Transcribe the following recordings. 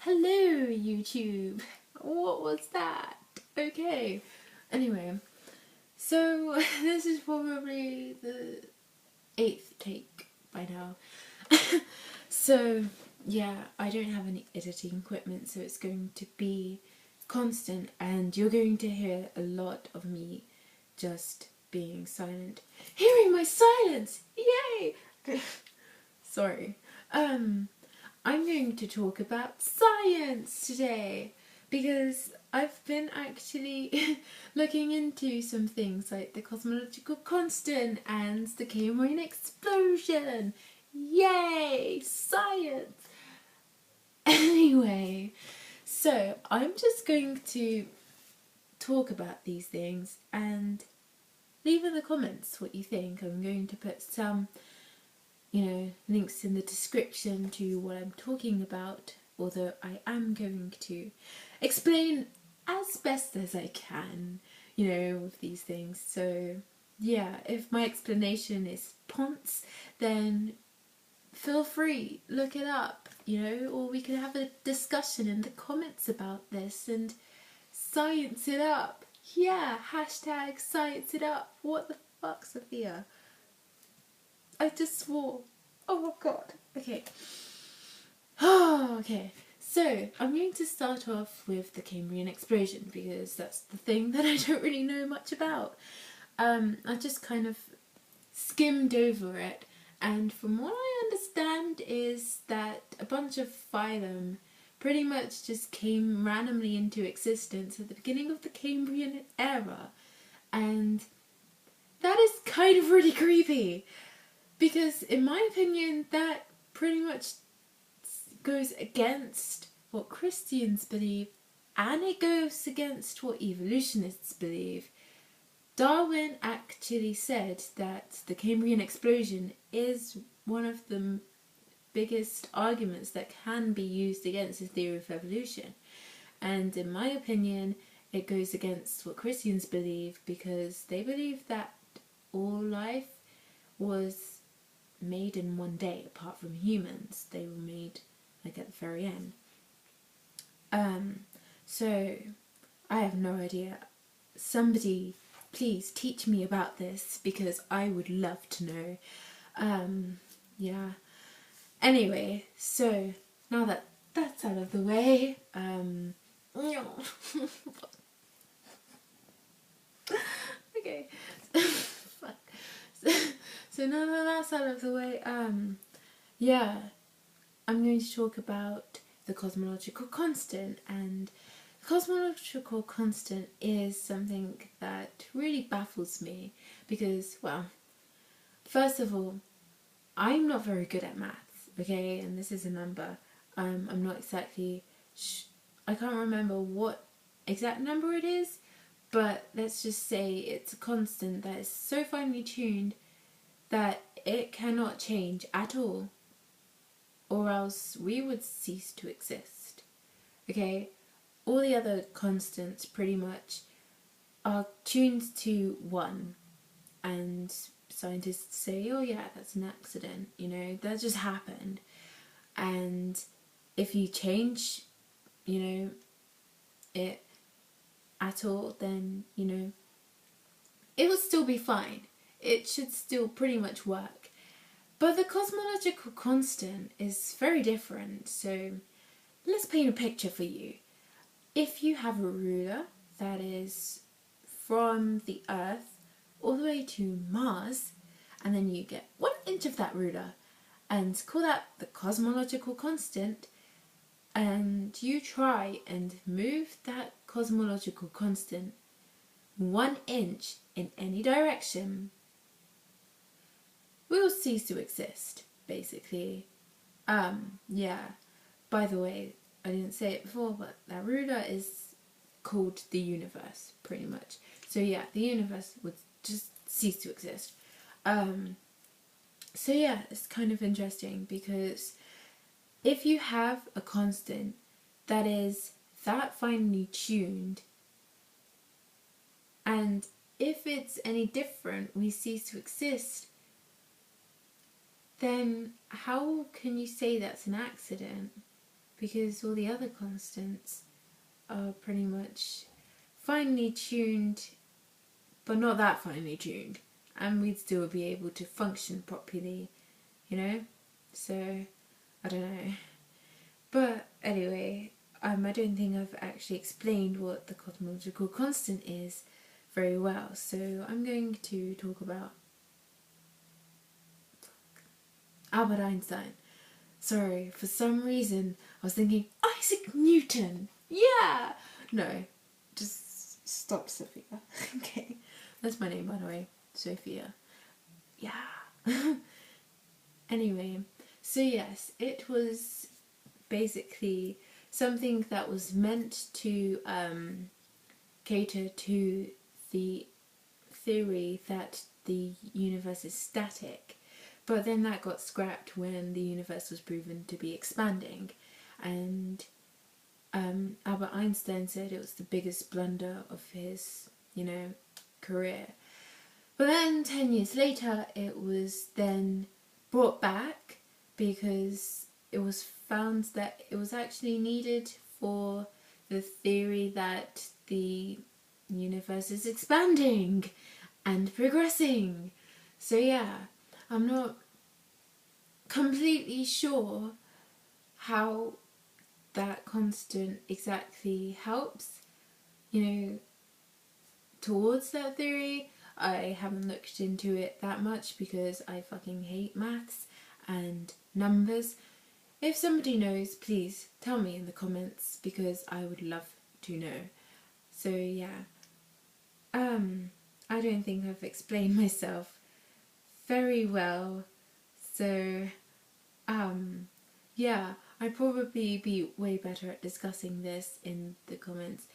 Hello, YouTube. What was that? Okay. Anyway, so this is probably the 8th take by now. So, yeah, I don't have any editing equipment, so it's going to be constant, and you're going to hear a lot of me just being silent. Hearing my silence! Yay! Sorry. I'm going to talk about science today because I've been actually looking into some things like the cosmological constant and the Cambrian explosion. Yay! Science! Anyway, so I'm just going to talk about these things and leave in the comments what you think. I'm going to put some links in the description to what I'm talking about, although I am going to explain as best as I can, with these things. So, yeah, if my explanation is ponce, then feel free, look it up, or we could have a discussion in the comments about this and science it up. Yeah, hashtag science it up. What the fuck, Sophia? I just swore. Oh god. Okay. Okay. So, I'm going to start off with the Cambrian explosion because that's the thing that I don't really know much about. I just kind of skimmed over it, and from what I understand is that a bunch of phylum pretty much just came randomly into existence at the beginning of the Cambrian era, and that is kind of really creepy. Because, in my opinion, that pretty much goes against what Christians believe, and it goes against what evolutionists believe. Darwin actually said that the Cambrian explosion is one of the biggest arguments that can be used against the theory of evolution. And in my opinion, it goes against what Christians believe because they believe that all life was made in one day, apart from humans. They were made at the very end. So I have no idea. Somebody please teach me about this because I would love to know. Yeah. Anyway, so now that that's out of the way, okay. Fuck. So now that that's out of the way, yeah, I'm going to talk about the cosmological constant, and the cosmological constant is something that really baffles me because, well, first of all, I'm not very good at maths, okay, and this is a number. I'm not exactly, I can't remember what exact number it is, but let's just say it's a constant that is so finely tuned that it cannot change at all, or else we would cease to exist. Okay? All the other constants pretty much are tuned to 1, and scientists say, oh yeah, that's an accident, that just happened. And if you change, it at all, then, it will still be fine. It should still pretty much work. But the cosmological constant is very different, so let's paint a picture for you. If you have a ruler that is from the Earth all the way to Mars, and then you get 1 inch of that ruler and call that the cosmological constant, and you try and move that cosmological constant 1 inch in any direction, we will cease to exist, basically. Yeah. By the way, I didn't say it before, but that ruler is called the universe, pretty much. So yeah, the universe would just cease to exist. So yeah, it's kind of interesting because if you have a constant that is that finely tuned, and if it's any different, we cease to exist, then how can you say that's an accident? because all the other constants are pretty much finely tuned, but not that finely tuned, and we'd still be able to function properly, you know? So, I don't know. But anyway, I don't think I've actually explained what the cosmological constant is very well, so I'm going to talk about Albert Einstein. Sorry, for some reason I was thinking Isaac Newton. Yeah! No, just stop, Sophia. Okay, that's my name, by the way, Sophia. Yeah. Anyway, so yes, it was basically something that was meant to cater to the theory that the universe is static, but then that got scrapped when the universe was proven to be expanding, and Albert Einstein said it was the biggest blunder of his, career. But then 10 years later it was then brought back because it was found that it was actually needed for the theory that the universe is expanding and progressing. So yeah, I'm not completely sure how that constant exactly helps, towards that theory. I haven't looked into it that much because I fucking hate maths and numbers. If somebody knows, please tell me in the comments because I would love to know. So yeah, I don't think I've explained myself very well. So yeah, I'd probably be way better at discussing this in the comments.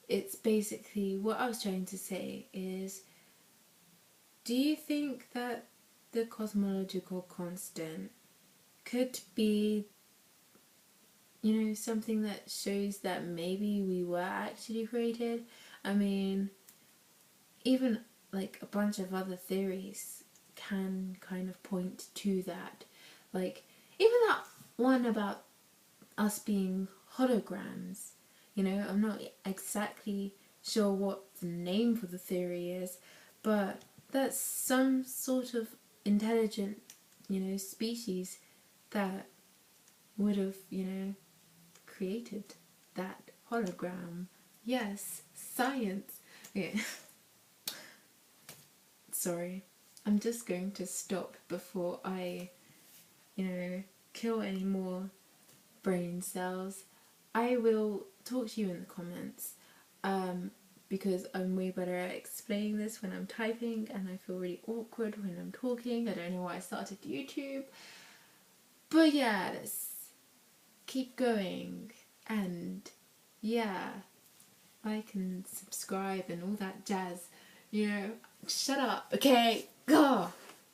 It's basically, what I was trying to say is, do you think that the cosmological constant could be, something that shows that maybe we were actually created? I mean, even like a bunch of other theories can kind of point to that. Like, even that one about us being holograms, I'm not exactly sure what the name for the theory is, but that's some sort of intelligent, species that would have, created that hologram. Yes, science. Yeah. Sorry, I'm just going to stop before I, kill any more brain cells. I will talk to you in the comments, because I'm way better at explaining this when I'm typing, and I feel really awkward when I'm talking. I don't know why I started YouTube. But yeah, let's keep going, and yeah, like and subscribe and all that jazz. Shut up, okay? Gah!